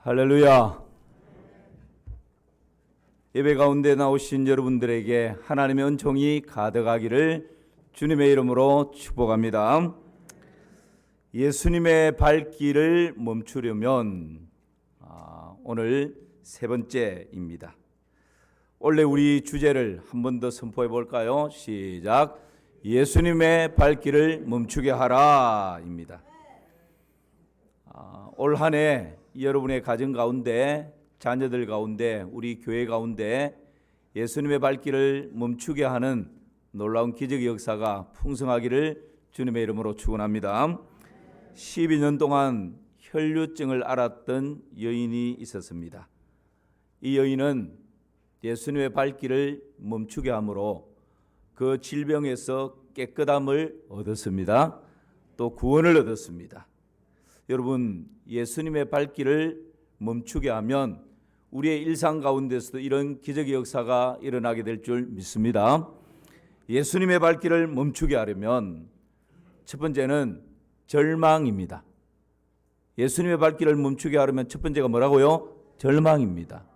할렐루야. 예배 가운데 나오신 여러분들에게 하나님의 은총이 가득하기를 주님의 이름으로 축복합니다. 예수님의 발길을 멈추려면 오늘 세 번째입니다. 원래 우리 주제를 한 번 더 선포해 볼까요? 시작. 예수님의 발길을 멈추게 하라입니다. 올 한 해 여러분의 가정 가운데, 자녀들 가운데, 우리 교회 가운데 예수님의 발길을 멈추게 하는 놀라운 기적의 역사가 풍성하기를 주님의 이름으로 축원합니다. 12년 동안 혈류증을 앓았던 여인이 있었습니다. 이 여인은 예수님의 발길을 멈추게 함으로 그 질병에서 깨끗함을 얻었습니다. 또 구원을 얻었습니다. 여러분, 예수님의 발길을 멈추게 하면 우리의 일상 가운데서도 이런 기적의 역사가 일어나게 될 줄 믿습니다. 예수님의 발길을 멈추게 하려면 첫 번째는 절망입니다. 예수님의 발길을 멈추게 하려면 첫 번째가 뭐라고요? 절망입니다.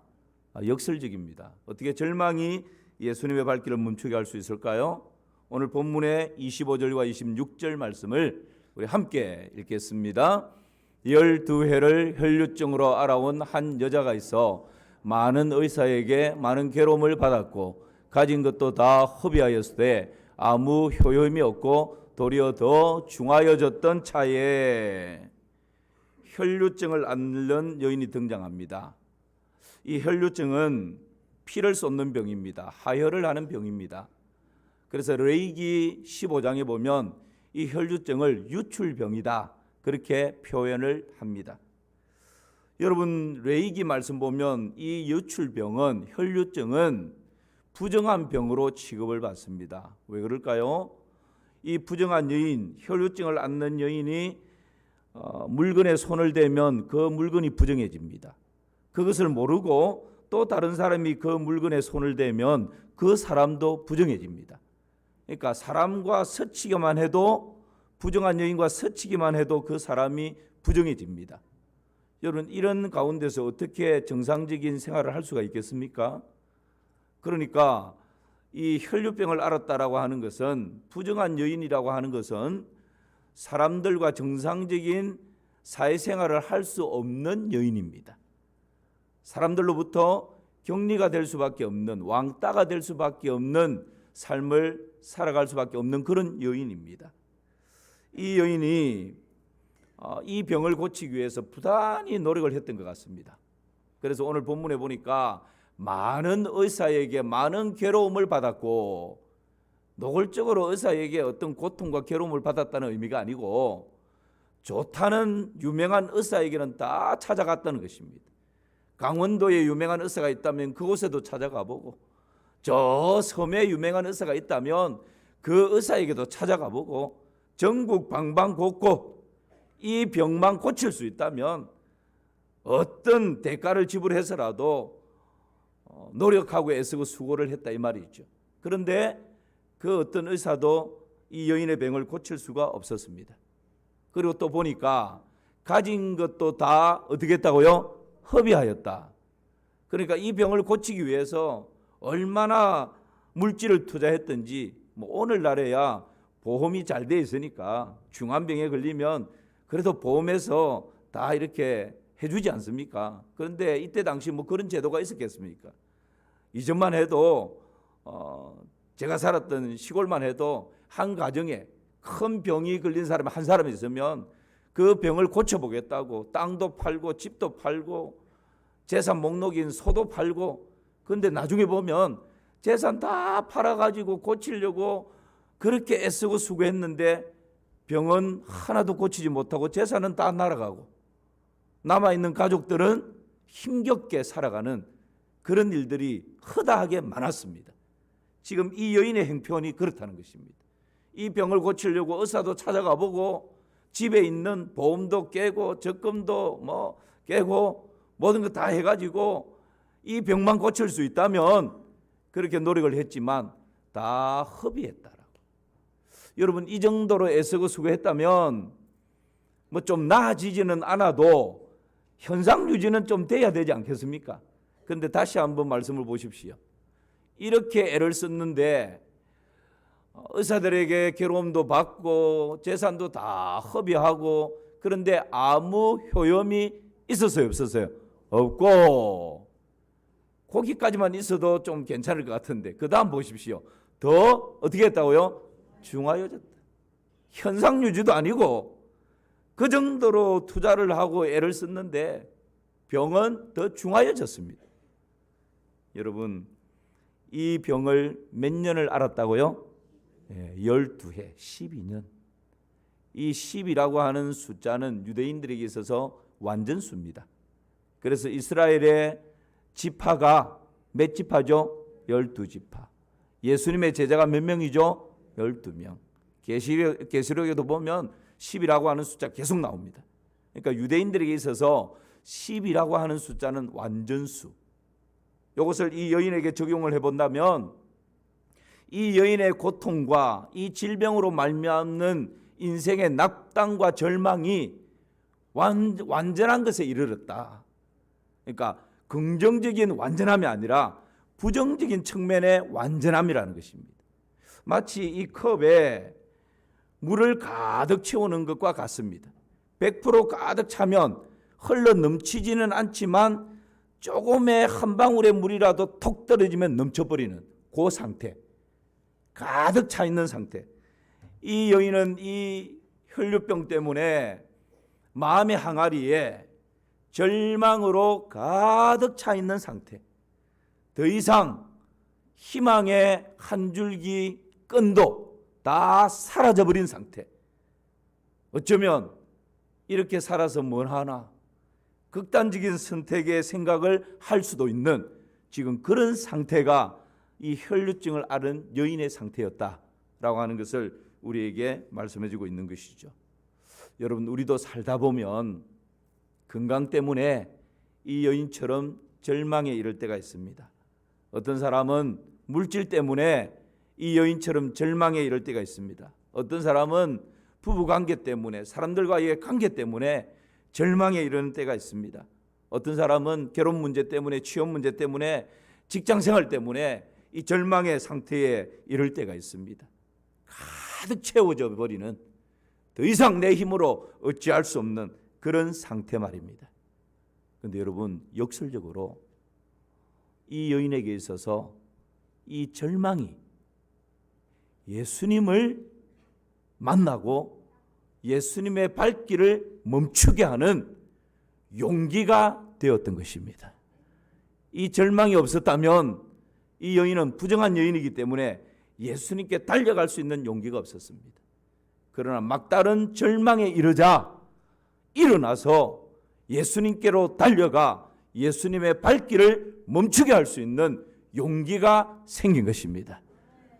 역설적입니다. 어떻게 절망이 예수님의 발길을 멈추게 할 수 있을까요? 오늘 본문의 25절과 26절 말씀을 우리 함께 읽겠습니다. 12회를 혈류증으로 앓아온 한 여자가 있어 많은 의사에게 많은 괴로움을 받았고 가진 것도 다 허비하였으되 아무 효험이 없고 도리어 더 중하여졌던 차에 혈류증을 앓는 여인이 등장합니다. 이 혈류증은 피를 쏟는 병입니다. 하혈을 하는 병입니다. 그래서 레위기 15장에 보면 이 혈류증을 유출병이다, 그렇게 표현을 합니다. 여러분, 레위기 말씀 보면 이 유출병은, 혈류증은 부정한 병으로 취급을 받습니다. 왜 그럴까요? 이 부정한 여인, 혈류증을 앓는 여인이 물건에 손을 대면 그 물건이 부정해집니다. 그것을 모르고 또 다른 사람이 그 물건에 손을 대면 그 사람도 부정해집니다. 그러니까 사람과 스치기만 해도, 부정한 여인과 스치기만 해도 그 사람이 부정해집니다. 여러분, 이런 가운데서 어떻게 정상적인 생활을 할 수가 있겠습니까? 그러니까 이 혈류병을 앓았다라고 하는 것은, 부정한 여인이라고 하는 것은 사람들과 정상적인 사회생활을 할 수 없는 여인입니다. 사람들로부터 격리가 될 수밖에 없는, 왕따가 될 수밖에 없는 삶을 살아갈 수밖에 없는 그런 여인입니다. 이 여인이 이 병을 고치기 위해서 부단히 노력을 했던 것 같습니다. 그래서 오늘 본문에 보니까 많은 의사에게 많은 괴로움을 받았고, 노골적으로 의사에게 어떤 고통과 괴로움을 받았다는 의미가 아니고 좋다는 유명한 의사에게는 다 찾아갔다는 것입니다. 강원도에 유명한 의사가 있다면 그곳에도 찾아가 보고, 저 섬에 유명한 의사가 있다면 그 의사에게도 찾아가 보고, 전국 방방곡곡 이 병만 고칠 수 있다면 어떤 대가를 지불해서라도 노력하고 애쓰고 수고를 했다, 이 말이죠. 그런데 그 어떤 의사도 이 여인의 병을 고칠 수가 없었습니다. 그리고 또 보니까 가진 것도 다 어떻게 했다고요? 허비하였다. 그러니까 이 병을 고치기 위해서 얼마나 물질을 투자했든지, 오늘날에야 보험이 잘 돼 있으니까 중환병에 걸리면 그래도 보험에서 다 이렇게 해주지 않습니까? 그런데 이때 당시 그런 제도가 있었겠습니까? 이전만 해도 제가 살았던 시골만 해도 한 가정에 큰 병이 걸린 사람이 한 사람이 있으면 그 병을 고쳐보겠다고 땅도 팔고 집도 팔고 재산 목록인 소도 팔고, 그런데 나중에 보면 재산 다 팔아가지고 고치려고 그렇게 애쓰고 수고했는데 병은 하나도 고치지 못하고 재산은 다 날아가고 남아있는 가족들은 힘겹게 살아가는 그런 일들이 허다하게 많았습니다. 지금 이 여인의 형편이 그렇다는 것입니다. 이 병을 고치려고 의사도 찾아가 보고 집에 있는 보험도 깨고 적금도 깨고 모든 거 다 해가지고 이 병만 고칠 수 있다면 그렇게 노력을 했지만 다 허비했다라고. 여러분, 이 정도로 애쓰고 수고했다면 좀 나아지지는 않아도 현상 유지는 좀 돼야 되지 않겠습니까? 그런데 다시 한번 말씀을 보십시오. 이렇게 애를 썼는데 의사들에게 괴로움도 받고 재산도 다 허비하고, 그런데 아무 효험이 있었어요, 없었어요? 없고, 거기까지만 있어도 좀 괜찮을 것 같은데 그 다음 보십시오. 더 어떻게 했다고요? 중하여졌다. 현상 유지도 아니고 그 정도로 투자를 하고 애를 썼는데 병은 더 중하여졌습니다. 여러분, 이 병을 몇 년을 앓았다고요? 12해, 12년. 이 10이라고 하는 숫자는 유대인들에게 있어서 완전수입니다. 그래서 이스라엘의 지파가 몇 지파죠? 12지파. 예수님의 제자가 몇 명이죠? 12명. 계시록에도 보면 10이라고 하는 숫자 계속 나옵니다. 그러니까 유대인들에게 있어서 10이라고 하는 숫자는 완전수. 이것을 이 여인에게 적용을 해본다면 이 여인의 고통과 이 질병으로 말미암는 인생의 낙담과 절망이 완전한 것에 이르렀다. 그러니까 긍정적인 완전함이 아니라 부정적인 측면의 완전함이라는 것입니다. 마치 이 컵에 물을 가득 채우는 것과 같습니다. 100% 가득 차면 흘러 넘치지는 않지만 조금의 한 방울의 물이라도 톡 떨어지면 넘쳐버리는 그 상태, 가득 차 있는 상태. 이 여인은 이 혈류병 때문에 마음의 항아리에 절망으로 가득 차 있는 상태, 더 이상 희망의 한 줄기 끈도 다 사라져버린 상태. 어쩌면 이렇게 살아서 뭘 하나, 극단적인 선택의 생각을 할 수도 있는 지금 그런 상태가 이 혈류증을 앓은 여인의 상태였다라고 하는 것을 우리에게 말씀해주고 있는 것이죠. 여러분, 우리도 살다 보면 건강 때문에 이 여인처럼 절망에 이를 때가 있습니다. 어떤 사람은 물질 때문에 이 여인처럼 절망에 이를 때가 있습니다. 어떤 사람은 부부관계 때문에, 사람들과의 관계 때문에 절망에 이르는 때가 있습니다. 어떤 사람은 결혼 문제 때문에, 취업 문제 때문에, 직장생활 때문에 이 절망의 상태에 이를 때가 있습니다. 가득 채워져 버리는, 더 이상 내 힘으로 어찌할 수 없는 그런 상태 말입니다. 그런데 여러분, 역설적으로 이 여인에게 있어서 이 절망이 예수님을 만나고 예수님의 발길을 멈추게 하는 용기가 되었던 것입니다. 이 절망이 없었다면 이 여인은 부정한 여인이기 때문에 예수님께 달려갈 수 있는 용기가 없었습니다. 그러나 막다른 절망에 이르자 일어나서 예수님께로 달려가 예수님의 발길을 멈추게 할 수 있는 용기가 생긴 것입니다.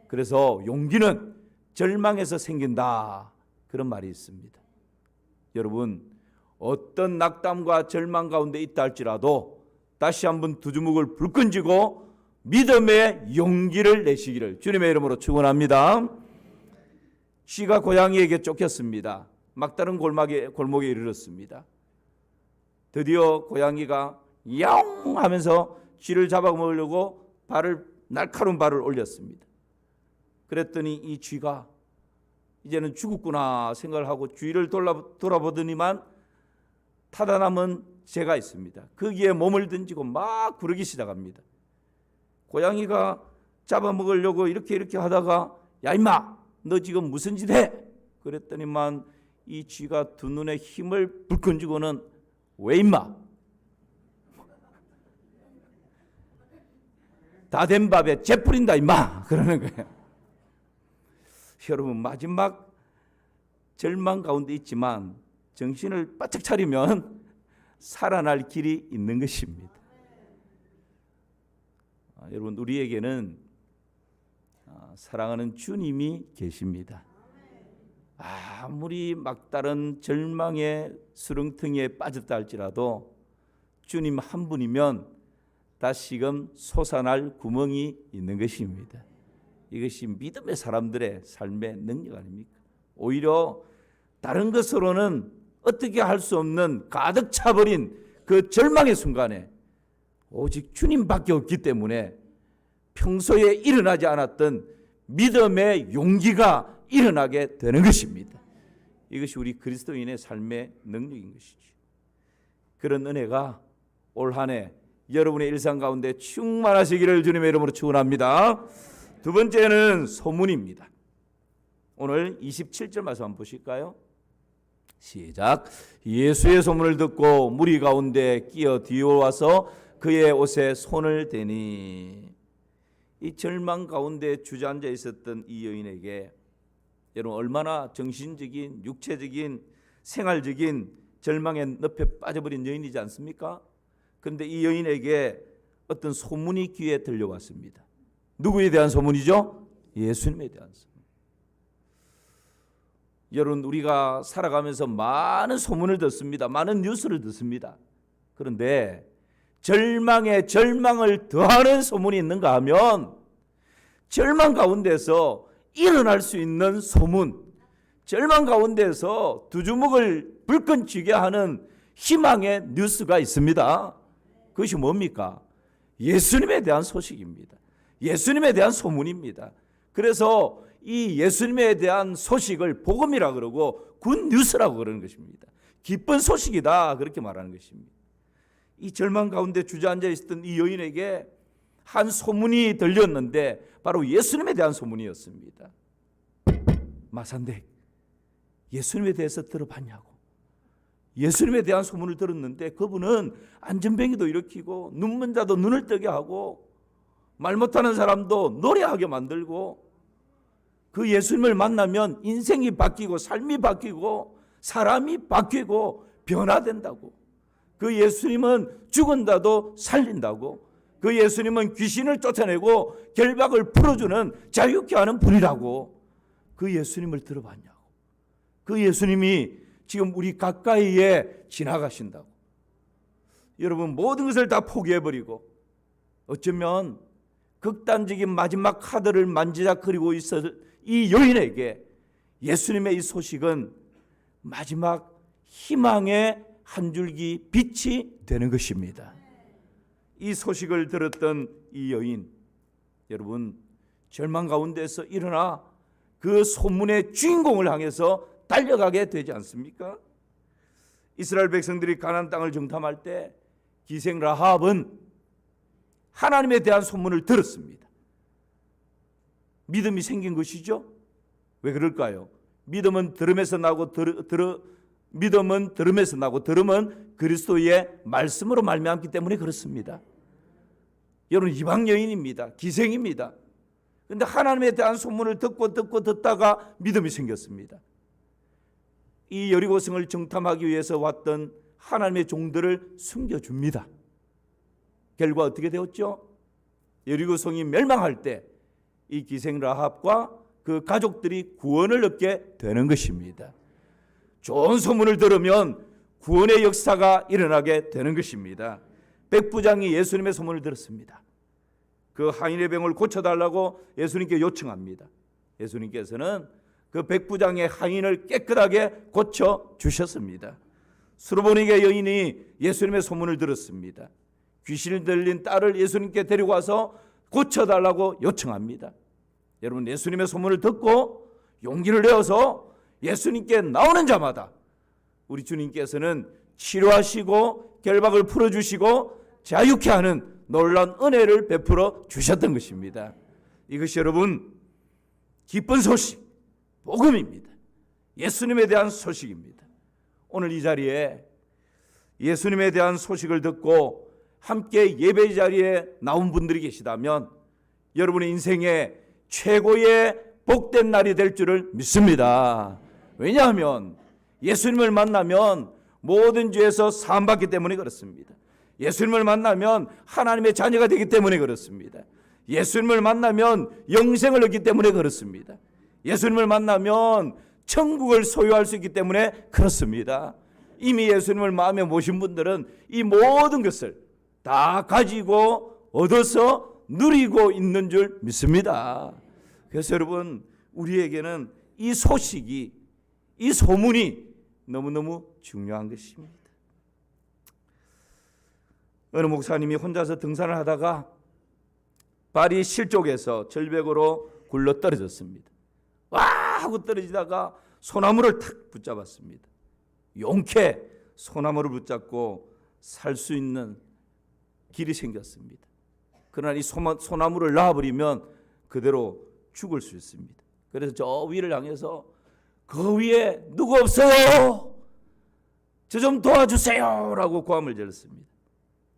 그래서 용기는 절망에서 생긴다, 그런 말이 있습니다. 여러분, 어떤 낙담과 절망 가운데 있다 할지라도 다시 한번 두 주먹을 불끈 쥐고 믿음의 용기를 내시기를 주님의 이름으로 축원합니다. 쥐가 고양이에게 쫓겼습니다. 막다른 골목에 이르렀습니다. 드디어 고양이가 야옹 하면서 쥐를 잡아먹으려고 날카로운 발을 올렸습니다. 그랬더니 이 쥐가 이제는 죽었구나 생각을 하고 주위를 돌아보더니만 타다 남은 새가 있습니다. 거기에 몸을 던지고 막 구르기 시작합니다. 고양이가 잡아먹으려고 이렇게 하다가 야 임마, 너 지금 무슨 짓 해? 그랬더니만 이 쥐가 두 눈에 힘을 불끈 주고는 왜 임마? 다 된 밥에 재 뿌린다 임마, 그러는 거예요. 여러분, 마지막 절망 가운데 있지만 정신을 바짝 차리면 살아날 길이 있는 것입니다. 여러분, 우리에게는 사랑하는 주님이 계십니다. 아무리 막다른 절망의 수렁텅이에 빠졌다 할지라도 주님 한 분이면 다시금 솟아날 구멍이 있는 것입니다. 이것이 믿음의 사람들의 삶의 능력 아닙니까? 오히려 다른 것으로는 어떻게 할 수 없는 가득 차버린 그 절망의 순간에 오직 주님밖에 없기 때문에 평소에 일어나지 않았던 믿음의 용기가 일어나게 되는 것입니다. 이것이 우리 그리스도인의 삶의 능력인 것이죠. 그런 은혜가 올 한 해 여러분의 일상 가운데 충만하시기를 주님의 이름으로 축원합니다. 두 번째는 소문입니다. 오늘 27절 말씀 한번 보실까요? 시작. 예수의 소문을 듣고 무리 가운데 끼어 뒤어와서 그의 옷에 손을 대니. 이 절망 가운데 주저앉아 있었던 이 여인에게 여러분 얼마나 정신적인, 육체적인, 생활적인 절망의 늪에 빠져버린 여인이지 않습니까? 그런데 이 여인에게 어떤 소문이 귀에 들려왔습니다. 누구에 대한 소문이죠? 예수님에 대한 소문. 여러분 우리가 살아가면서 많은 소문을 듣습니다. 많은 뉴스를 듣습니다. 그런데 절망에 절망을 더하는 소문이 있는가 하면 절망 가운데서 일어날 수 있는 소문, 절망 가운데서 두 주먹을 불끈 쥐게 하는 희망의 뉴스가 있습니다. 그것이 뭡니까? 예수님에 대한 소식입니다. 예수님에 대한 소문입니다. 그래서 이 예수님에 대한 소식을 복음이라 그러고 굿뉴스라고 그러는 것입니다. 기쁜 소식이다 그렇게 말하는 것입니다. 이 절망 가운데 주저앉아 있었던 이 여인에게 한 소문이 들렸는데 바로 예수님에 대한 소문이었습니다. 마산댁, 예수님에 대해서 들어봤냐고. 예수님에 대한 소문을 들었는데 그분은 안전뱅이도 일으키고 눈먼 자도 눈을 뜨게 하고 말 못하는 사람도 노래하게 만들고 그 예수님을 만나면 인생이 바뀌고 삶이 바뀌고 사람이 바뀌고 변화된다고. 그 예수님은 죽은 자도 살린다고. 그 예수님은 귀신을 쫓아내고 결박을 풀어주는 자유케 하는 분이라고. 그 예수님을 들어봤냐고. 그 예수님이 지금 우리 가까이에 지나가신다고. 여러분 모든 것을 다 포기해버리고 어쩌면 극단적인 마지막 카드를 만지작거리고 있었을 이 여인에게 예수님의 이 소식은 마지막 희망의 한 줄기 빛이 되는 것입니다. 이 소식을 들었던 이 여인, 여러분 절망 가운데서 일어나 그 소문의 주인공을 향해서 달려가게 되지 않습니까? 이스라엘 백성들이 가나안 땅을 정탐할 때 기생 라합은 하나님에 대한 소문을 들었습니다. 믿음이 생긴 것이죠. 왜 그럴까요? 믿음은 들음에서 나고 믿음은 들음에서 나고 들음은 그리스도의 말씀으로 말미암기 때문에 그렇습니다. 여러분 이방 여인입니다. 기생입니다. 그런데 하나님에 대한 소문을 듣다가 믿음이 생겼습니다. 이 여리고성을 정탐하기 위해서 왔던 하나님의 종들을 숨겨줍니다. 결과 어떻게 되었죠? 여리고성이 멸망할 때 이 기생 라합과 그 가족들이 구원을 얻게 되는 것입니다. 좋은 소문을 들으면 구원의 역사가 일어나게 되는 것입니다. 백부장이 예수님의 소문을 들었습니다. 그 하인의 병을 고쳐달라고 예수님께 요청합니다. 예수님께서는 그 백부장의 하인을 깨끗하게 고쳐주셨습니다. 수르보니게 여인이 예수님의 소문을 들었습니다. 귀신을 들린 딸을 예수님께 데리고 와서 고쳐달라고 요청합니다. 여러분 예수님의 소문을 듣고 용기를 내어서 예수님께 나오는 자마다 우리 주님께서는 치료하시고 결박을 풀어주시고 자유케 하는 놀라운 은혜를 베풀어 주셨던 것입니다. 이것이 여러분 기쁜 소식, 복음입니다. 예수님에 대한 소식입니다. 오늘 이 자리에 예수님에 대한 소식을 듣고 함께 예배 자리에 나온 분들이 계시다면 여러분의 인생에 최고의 복된 날이 될 줄을 믿습니다. 왜냐하면 예수님을 만나면 모든 죄에서 사함받기 때문에 그렇습니다. 예수님을 만나면 하나님의 자녀가 되기 때문에 그렇습니다. 예수님을 만나면 영생을 얻기 때문에 그렇습니다. 예수님을 만나면 천국을 소유할 수 있기 때문에 그렇습니다. 이미 예수님을 마음에 모신 분들은 이 모든 것을 다 가지고 얻어서 누리고 있는 줄 믿습니다. 그래서 여러분 우리에게는 이 소식이, 이 소문이 너무너무 중요한 것입니다. 어느 목사님이 혼자서 등산을 하다가 발이 실족해서 절벽으로 굴러 떨어졌습니다. 와 하고 떨어지다가 소나무를 탁 붙잡았습니다. 용케 소나무를 붙잡고 살 수 있는 길이 생겼습니다. 그러나 이 소나무를 놔버리면 그대로 죽을 수 있습니다. 그래서 저 위를 향해서 그 위에 누구 없어요? 저 좀 도와주세요 라고 고함을 질렀습니다.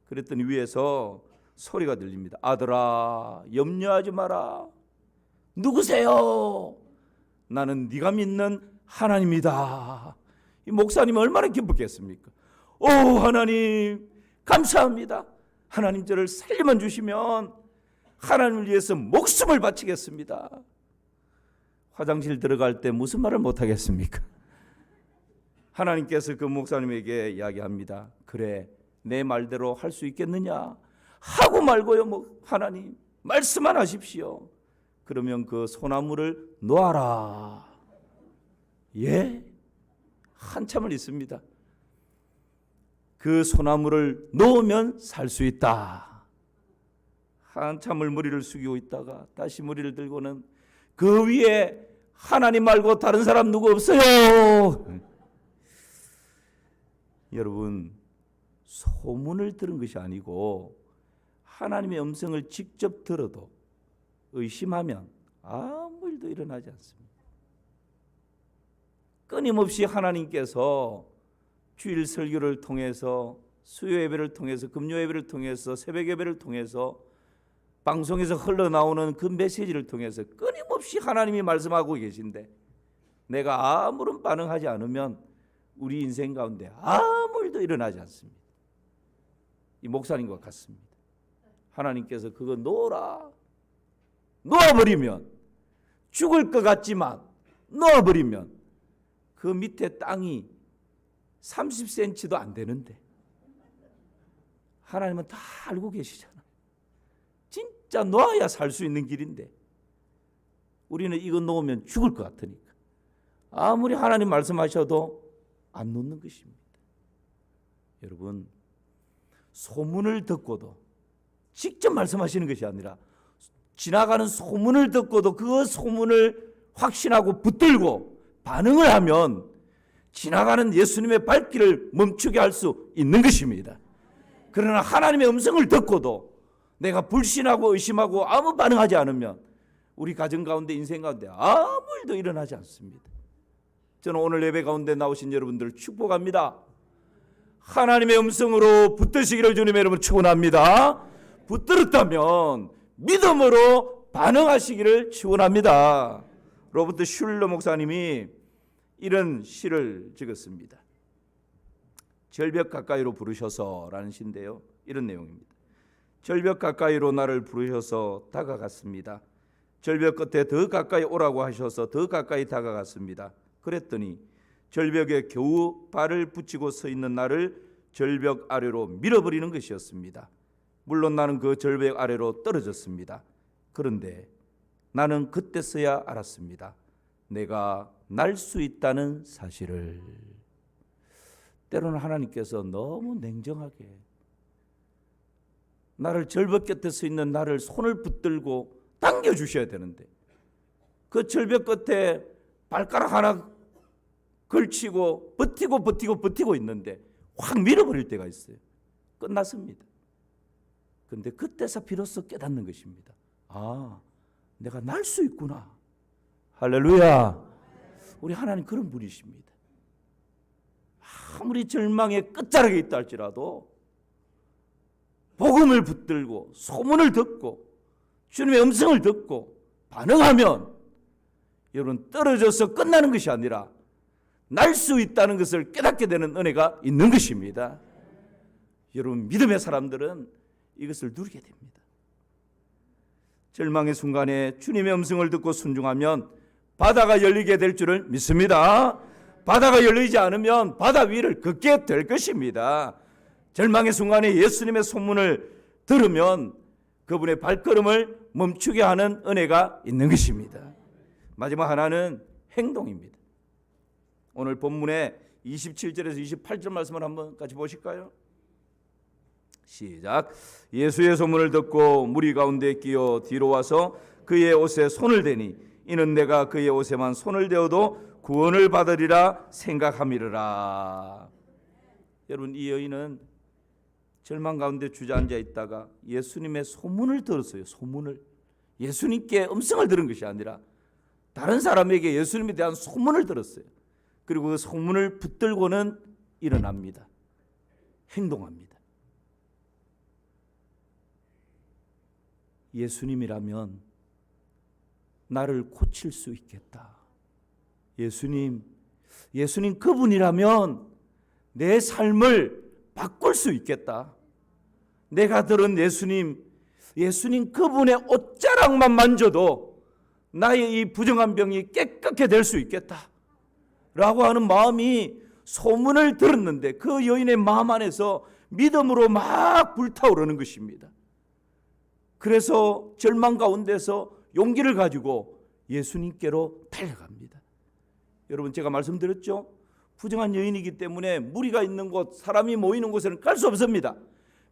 그랬더니 위에서 소리가 들립니다. 아들아 염려하지 마라. 누구세요? 나는 네가 믿는 하나님이다. 이 목사님은 얼마나 기쁘겠습니까? 오 하나님 감사합니다. 하나님 저를 살려만 주시면 하나님을 위해서 목숨을 바치겠습니다. 화장실 들어갈 때 무슨 말을 못하겠습니까? 하나님께서 그 목사님에게 이야기합니다. 그래 내 말대로 할 수 있겠느냐? 하고 말고요. 뭐 하나님 말씀만 하십시오. 그러면 그 소나무를 놓아라. 예? 한참을 있습니다. 그 소나무를 놓으면 살 수 있다. 한참을 머리를 숙이고 있다가 다시 머리를 들고는 그 위에 하나님 말고 다른 사람 누구 없어요. 여러분 소문을 들은 것이 아니고 하나님의 음성을 직접 들어도 의심하면 아무 일도 일어나지 않습니다. 끊임없이 하나님께서 주일 설교를 통해서 수요 예배를 통해서 금요 예배를 통해서 새벽 예배를 통해서 방송에서 흘러나오는 그 메시지를 통해서 끊임없이 하나님이 말씀하고 계신데 내가 아무런 반응하지 않으면 우리 인생 가운데 아무 일도 일어나지 않습니다. 이 목사님과 같습니다. 하나님께서 그거 놓아라. 놓아버리면 죽을 것 같지만 놓아버리면 그 밑에 땅이 30cm도 안 되는데 하나님은 다 알고 계시잖아. 진짜 놓아야 살 수 있는 길인데 우리는 이거 놓으면 죽을 것 같으니까 아무리 하나님 말씀하셔도 안 놓는 것입니다. 여러분 소문을 듣고도 직접 말씀하시는 것이 아니라 지나가는 소문을 듣고도 그 소문을 확신하고 붙들고 반응을 하면 지나가는 예수님의 발길을 멈추게 할 수 있는 것입니다. 그러나 하나님의 음성을 듣고도 내가 불신하고 의심하고 아무 반응하지 않으면 우리 가정 가운데 인생 가운데 아무 일도 일어나지 않습니다. 저는 오늘 예배 가운데 나오신 여러분들을 축복합니다. 하나님의 음성으로 붙드시기를 주님의 이름으로 축원합니다. 붙들었다면 믿음으로 반응하시기를 축원합니다. 로버트 슐러 목사님이 이런 시를 적었습니다. 절벽 가까이로 부르셔서라는 시인데요. 이런 내용입니다. 절벽 가까이로 나를 부르셔서 다가갔습니다. 절벽 끝에 더 가까이 오라고 하셔서 더 가까이 다가갔습니다. 그랬더니 절벽에 겨우 발을 붙이고 서 있는 나를 절벽 아래로 밀어버리는 것이었습니다. 물론 나는 그 절벽 아래로 떨어졌습니다. 그런데 나는 그때서야 알았습니다. 내가 날 수 있다는 사실을. 때로는 하나님께서 너무 냉정하게 나를 절벽 곁에 서 있는 나를 손을 붙들고 당겨주셔야 되는데 그 절벽 끝에 발가락 하나 걸치고 버티고 있는데 확 밀어버릴 때가 있어요. 끝났습니다. 그런데 그때서 비로소 깨닫는 것입니다. 아, 내가 날 수 있구나. 할렐루야. 우리 하나님 그런 분이십니다. 아무리 절망의 끝자락에 있다 할지라도 복음을 붙들고 소문을 듣고 주님의 음성을 듣고 반응하면 여러분 떨어져서 끝나는 것이 아니라 날 수 있다는 것을 깨닫게 되는 은혜가 있는 것입니다. 여러분 믿음의 사람들은 이것을 누리게 됩니다. 절망의 순간에 주님의 음성을 듣고 순종하면 바다가 열리게 될 줄을 믿습니다. 바다가 열리지 않으면 바다 위를 걷게 될 것입니다. 절망의 순간에 예수님의 소문을 들으면 그분의 발걸음을 멈추게 하는 은혜가 있는 것입니다. 마지막 하나는 행동입니다. 오늘 본문의 27절에서 28절 말씀을 한번 같이 보실까요? 시작. 예수의 소문을 듣고 무리 가운데 끼어 뒤로 와서 그의 옷에 손을 대니 이는 내가 그의 옷에만 손을 대어도 구원을 받으리라 생각함이라. 여러분, 이 여인은 절망 가운데 주저앉아 있다가 예수님의 소문을 들었어요. 소문을. 예수님께 음성을 들은 것이 아니라 다른 사람에게 예수님에 대한 소문을 들었어요. 그리고 그 소문을 붙들고는 일어납니다. 행동합니다. 예수님이라면 나를 고칠 수 있겠다. 예수님 그분이라면 내 삶을 바꿀 수 있겠다. 내가 들은 예수님 그분의 옷자락만 만져도 나의 이 부정한 병이 깨끗게 될 수 있겠다 라고 하는 마음이, 소문을 들었는데 그 여인의 마음 안에서 믿음으로 막 불타오르는 것입니다. 그래서 절망 가운데서 용기를 가지고 예수님께로 달려갑니다. 여러분, 제가 말씀드렸죠? 부정한 여인이기 때문에 무리가 있는 곳, 사람이 모이는 곳에는 갈 수 없습니다.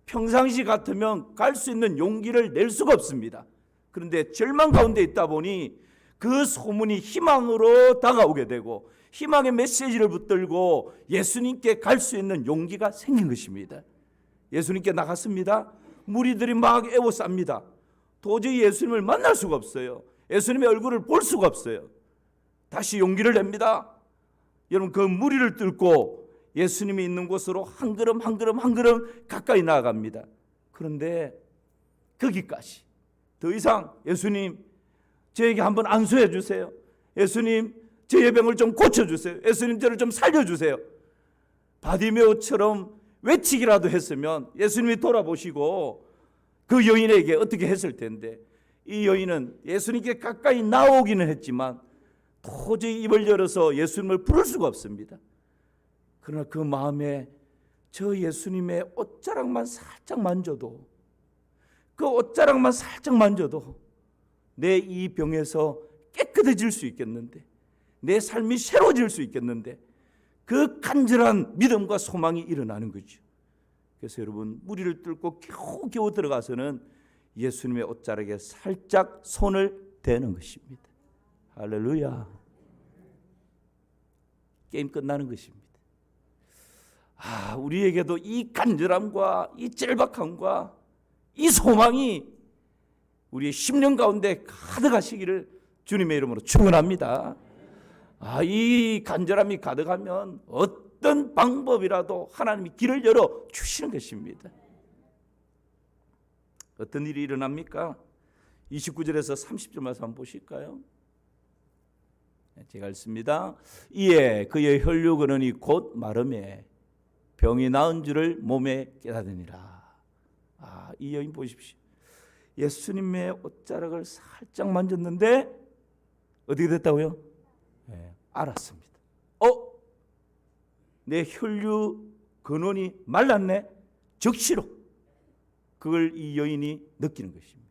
평상시 같으면 갈 수 있는 용기를 낼 수가 없습니다. 그런데 절망 가운데 있다 보니 그 소문이 희망으로 다가오게 되고 희망의 메시지를 붙들고 예수님께 갈 수 있는 용기가 생긴 것입니다. 예수님께 나갔습니다. 무리들이 막 애워쌉니다. 도저히 예수님을 만날 수가 없어요. 예수님의 얼굴을 볼 수가 없어요. 다시 용기를 냅니다. 여러분, 그 무리를 뚫고 예수님이 있는 곳으로 한 걸음 한 걸음 한 걸음 가까이 나아갑니다. 그런데 거기까지 더 이상 예수님 저에게 한번 안수해 주세요. 예수님 저의 병을 좀 고쳐주세요. 예수님 저를 좀 살려주세요. 바디메오처럼 외치기라도 했으면 예수님이 돌아보시고 그 여인에게 어떻게 했을 텐데, 이 여인은 예수님께 가까이 나오기는 했지만 도저히 입을 열어서 예수님을 부를 수가 없습니다. 그러나 그 마음에 저 예수님의 옷자락만 살짝 만져도, 그 옷자락만 살짝 만져도 내 이 병에서 깨끗해질 수 있겠는데, 내 삶이 새로워질 수 있겠는데, 그 간절한 믿음과 소망이 일어나는 거죠. 그래서 여러분, 무리를 뚫고 겨우겨우 들어가서는 예수님의 옷자락에 살짝 손을 대는 것입니다. 할렐루야. 게임 끝나는 것입니다. 우리에게도 이 간절함과 이 짤박함과 이 소망이 우리의 10년 가운데 가득하시기를 주님의 이름으로 축원합니다. 이 간절함이 가득하면 어떤 방법이라도 하나님이 길을 열어 주시는 것입니다. 어떤 일이 일어납니까? 29절에서 30절 말씀 한번 보실까요? 제가 읽습니다. 이에 그의 혈류 근원이 곧 마름에 병이 나은 줄을 몸에 깨닫으니라. 이 여인 보십시오. 예수님의 옷자락을 살짝 만졌는데 어떻게 됐다고요? 알았습니다. 내 혈류 근원이 말랐네. 즉시로 그걸 이 여인이 느끼는 것입니다.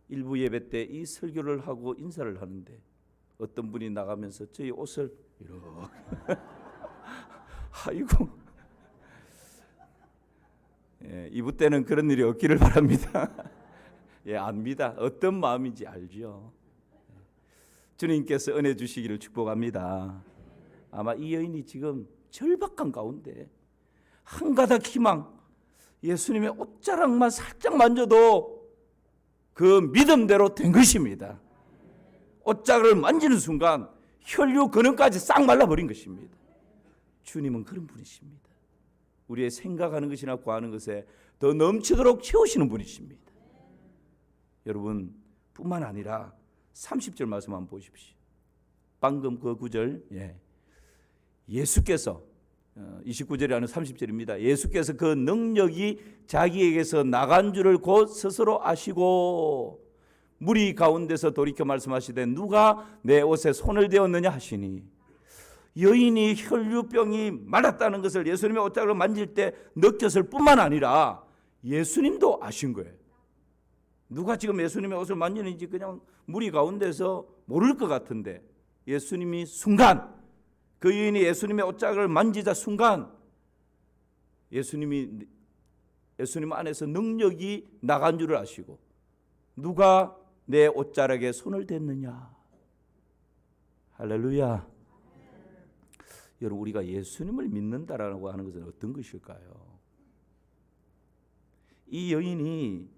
일부 예배 때 이 설교를 하고 인사를 하는데 어떤 분이 나가면서 저희 옷을 이렇게 아이고, 이부 때는 그런 일이 없기를 바랍니다. 압니다. 어떤 마음인지 알죠. 주님께서 은혜 주시기를 축복합니다. 아마 이 여인이 지금 절박한 가운데 한 가닥 희망, 예수님의 옷자락만 살짝 만져도 그 믿음대로 된 것입니다. 옷자락을 만지는 순간 혈류 근원까지 싹 말라버린 것입니다. 주님은 그런 분이십니다. 우리의 생각하는 것이나 구하는 것에 더 넘치도록 채우시는 분이십니다. 여러분, 뿐만 아니라 30절 말씀 한번 보십시오. 방금 그 구절, 예수께서 29절이 아니라 30절입니다. 예수께서 그 능력이 자기에게서 나간 줄을 곧 스스로 아시고 무리 가운데서 돌이켜 말씀하시되 누가 내 옷에 손을 대었느냐 하시니, 여인이 혈류병이 말랐다는 것을 예수님의 옷자락을 만질 때 느꼈을 뿐만 아니라 예수님도 아신 거예요. 누가 지금 예수님의 옷을 만지는지 그냥 무리 가운데서 모를 것 같은데 예수님이 순간, 그 여인이 예수님의 옷자락을 만지자 순간 예수님의 예수님 안에서 능력이 나간 줄을 아시고 누가 내 옷자락에 손을 댔느냐. 할렐루야. 여러분, 우리가 예수님을 믿는다라고 하는 것은 어떤 것일까요? 이 여인이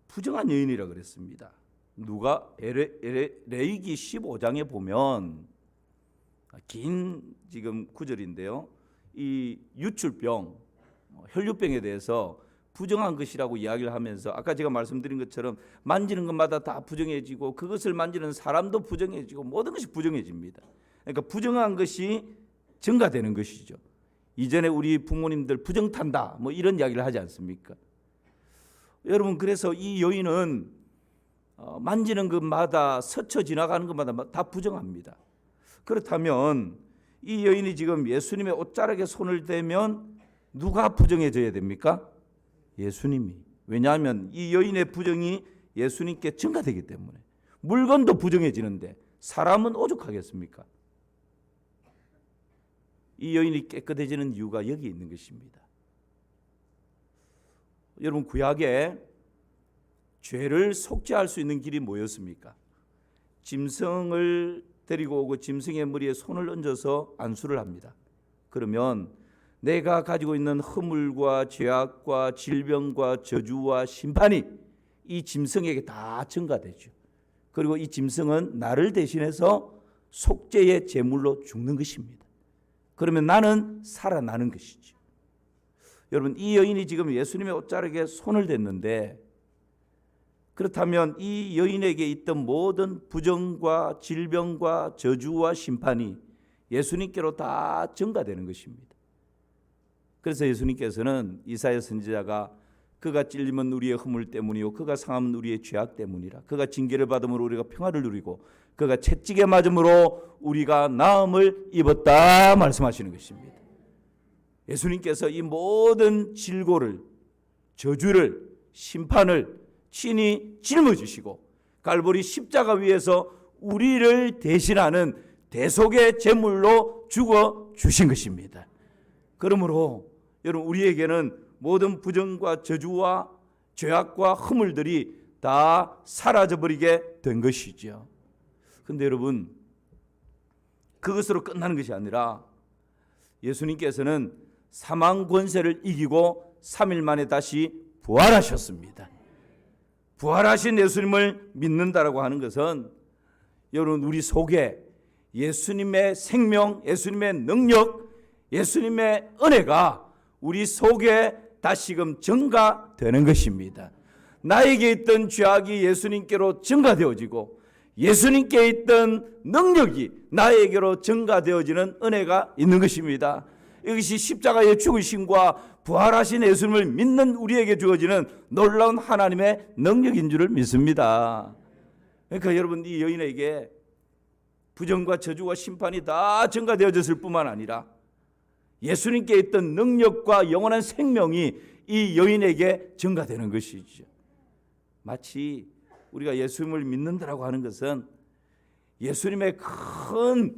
부정한 여인이라 그랬습니다. 누가 레위기 15장에 보면 긴 지금 구절인데요. 이 유출병, 혈류병에 대해서 부정한 것이라고 이야기를 하면서 아까 제가 말씀드린 것처럼 만지는 것마다 다 부정해지고 그것을 만지는 사람도 부정해지고 모든 것이 부정해집니다. 그러니까 부정한 것이 증가되는 것이죠. 이전에 우리 부모님들 부정 탄다 뭐 이런 이야기를 하지 않습니까? 여러분, 그래서 이 여인은 만지는 것마다 스쳐 지나가는 것마다 다 부정합니다. 그렇다면 이 여인이 지금 예수님의 옷자락에 손을 대면 누가 부정해져야 됩니까? 예수님이. 왜냐하면 이 여인의 부정이 예수님께 증가되기 때문에. 물건도 부정해지는데 사람은 오죽하겠습니까? 이 여인이 깨끗해지는 이유가 여기 있는 것입니다. 여러분, 구약에 죄를 속죄할 수 있는 길이 뭐였습니까? 짐승을 데리고 오고 짐승의 머리에 손을 얹어서 안수를 합니다. 그러면 내가 가지고 있는 허물과 죄악과 질병과 저주와 심판이 이 짐승에게 다 전가되죠. 그리고 이 짐승은 나를 대신해서 속죄의 제물로 죽는 것입니다. 그러면 나는 살아나는 것이죠. 여러분, 이 여인이 지금 예수님의 옷자락에 손을 댔는데, 그렇다면 이 여인에게 있던 모든 부정과 질병과 저주와 심판이 예수님께로 다 전가되는 것입니다. 그래서 예수님께서는 이사야 선지자가 그가 찔림은 우리의 허물 때문이요 그가 상함은 우리의 죄악 때문이라. 그가 징계를 받음으로 우리가 평화를 누리고 그가 채찍에 맞음으로 우리가 나음을 입었다 말씀하시는 것입니다. 예수님께서 이 모든 질고를, 저주를, 심판을 친히 짊어지시고 갈보리 십자가 위에서 우리를 대신하는 대속의 제물로 죽어 주신 것입니다. 그러므로 여러분, 우리에게는 모든 부정과 저주와 죄악과 허물들이 다 사라져버리게 된 것이죠. 그런데 여러분, 그것으로 끝나는 것이 아니라 예수님께서는 사망 권세를 이기고 3일 만에 다시 부활하셨습니다. 부활하신 예수님을 믿는다라고 하는 것은 여러분, 우리 속에 예수님의 생명, 예수님의 능력, 예수님의 은혜가 우리 속에 다시금 증가되는 것입니다. 나에게 있던 죄악이 예수님께로 증가되어지고 예수님께 있던 능력이 나에게로 증가되어지는 은혜가 있는 것입니다. 이것이 십자가의 죽으심과 부활하신 예수님을 믿는 우리에게 주어지는 놀라운 하나님의 능력인 줄을 믿습니다. 그러니까 여러분, 이 여인에게 부정과 저주와 심판이 다 증가되어졌을 뿐만 아니라 예수님께 있던 능력과 영원한 생명이 이 여인에게 증가되는 것이죠. 마치 우리가 예수님을 믿는다라고 하는 것은 예수님의 큰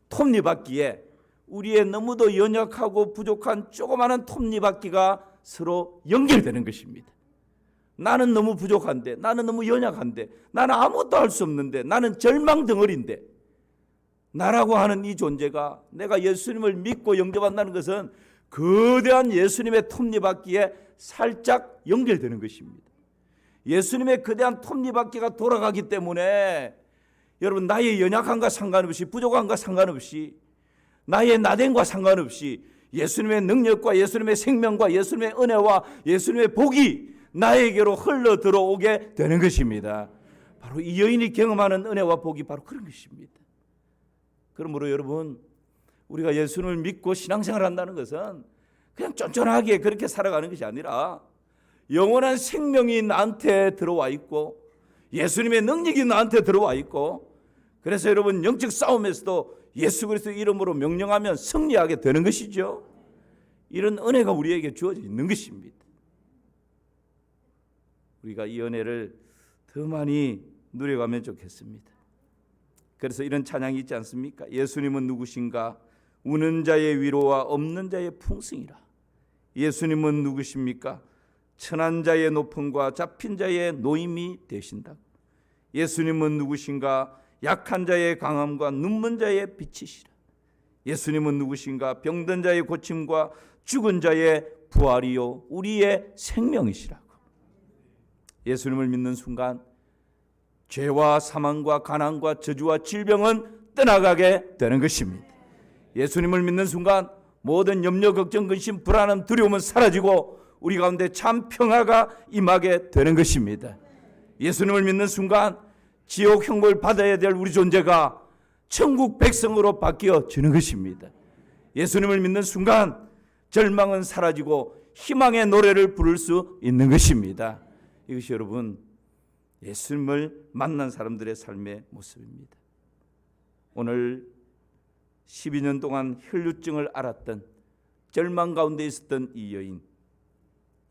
톱니바퀴에 우리의 너무도 연약하고 부족한 조그마한 톱니바퀴가 서로 연결되는 것입니다. 나는 너무 부족한데, 나는 너무 연약한데, 나는 아무것도 할 수 없는데, 나는 절망 덩어리인데, 나라고 하는 이 존재가 내가 예수님을 믿고 영접한다는 것은 거대한 예수님의 톱니바퀴에 살짝 연결되는 것입니다. 예수님의 거대한 톱니바퀴가 돌아가기 때문에 여러분, 나의 연약함과 상관없이, 부족함과 상관없이, 나의 나됨과 상관없이 예수님의 능력과 예수님의 생명과 예수님의 은혜와 예수님의 복이 나에게로 흘러 들어오게 되는 것입니다. 바로 이 여인이 경험하는 은혜와 복이 바로 그런 것입니다. 그러므로 여러분, 우리가 예수님을 믿고 신앙생활을 한다는 것은 그냥 쫀쫀하게 그렇게 살아가는 것이 아니라 영원한 생명이 나한테 들어와 있고 예수님의 능력이 나한테 들어와 있고, 그래서 여러분, 영적 싸움에서도 예수 그리스도 이름으로 명령하면 승리하게 되는 것이죠. 이런 은혜가 우리에게 주어져 있는 것입니다. 우리가 이 은혜를 더 많이 누려가면 좋겠습니다. 그래서 이런 찬양이 있지 않습니까? 예수님은 누구신가? 우는 자의 위로와 없는 자의 풍성이라. 예수님은 누구십니까? 천한 자의 높음과 잡힌 자의 노임이 되신다. 예수님은 누구신가? 약한 자의 강함과 눈먼 자의 빛이시라. 예수님은 누구신가? 병든 자의 고침과 죽은 자의 부활이요 우리의 생명이시라고. 예수님을 믿는 순간 죄와 사망과 가난과 저주와 질병은 떠나가게 되는 것입니다. 예수님을 믿는 순간 모든 염려, 걱정, 근심, 불안함, 두려움은 사라지고 우리 가운데 참 평화가 임하게 되는 것입니다. 예수님을 믿는 순간 지옥 형벌 받아야 될 우리 존재가 천국 백성으로 바뀌어지는 것입니다. 예수님을 믿는 순간 절망은 사라지고 희망의 노래를 부를 수 있는 것입니다. 이것이 여러분 예수님을 만난 사람들의 삶의 모습입니다. 오늘 12년 동안 혈루증을 앓았던 절망 가운데 있었던 이 여인,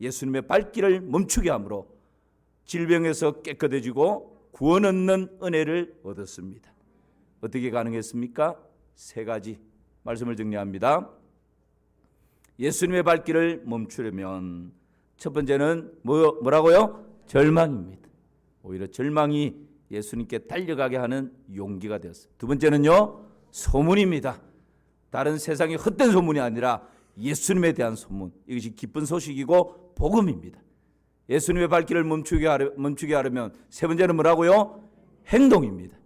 예수님의 발길을 멈추게 함으로 질병에서 깨끗해지고 구원 얻는 은혜를 얻었습니다. 어떻게 가능했습니까? 세 가지 말씀을 정리합니다. 예수님의 발길을 멈추려면 첫 번째는 뭐라고요? 절망입니다. 오히려 절망이 예수님께 달려가게 하는 용기가 되었습니다. 두 번째는요, 소문입니다. 다른 세상의 헛된 소문이 아니라 예수님에 대한 소문. 이것이 기쁜 소식이고 복음입니다. 예수님의 발길을 멈추게 하려면 세 번째는 뭐라고요? 행동입니다.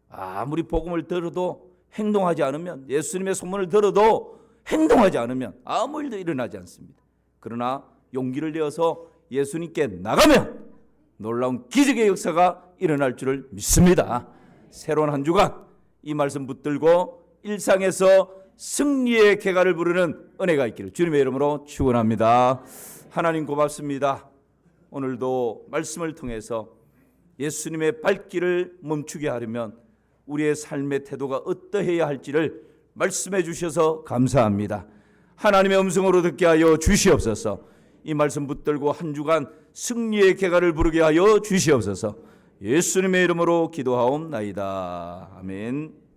아무리 복음을 들어도 행동하지 않으면, 예수님의 소문을 들어도 행동하지 않으면 아무 일도 일어나지 않습니다. 그러나 용기를 내어서 예수님께 나가면 놀라운 기적의 역사가 일어날 줄을 믿습니다. 새로운 한 주간 이 말씀 붙들고 일상에서 승리의 궤가를 부르는 은혜가 있기를 주님의 이름으로 축원합니다. 하나님 고맙습니다. 오늘도 말씀을 통해서 예수님의 발길을 멈추게 하려면 우리의 삶의 태도가 어떠해야 할지를 말씀해 주셔서 감사합니다. 하나님의 음성으로 듣게 하여 주시옵소서. 이 말씀 붙들고 한 주간 승리의 궤가를 부르게 하여 주시옵소서. 예수님의 이름으로 기도하옵나이다. 아멘.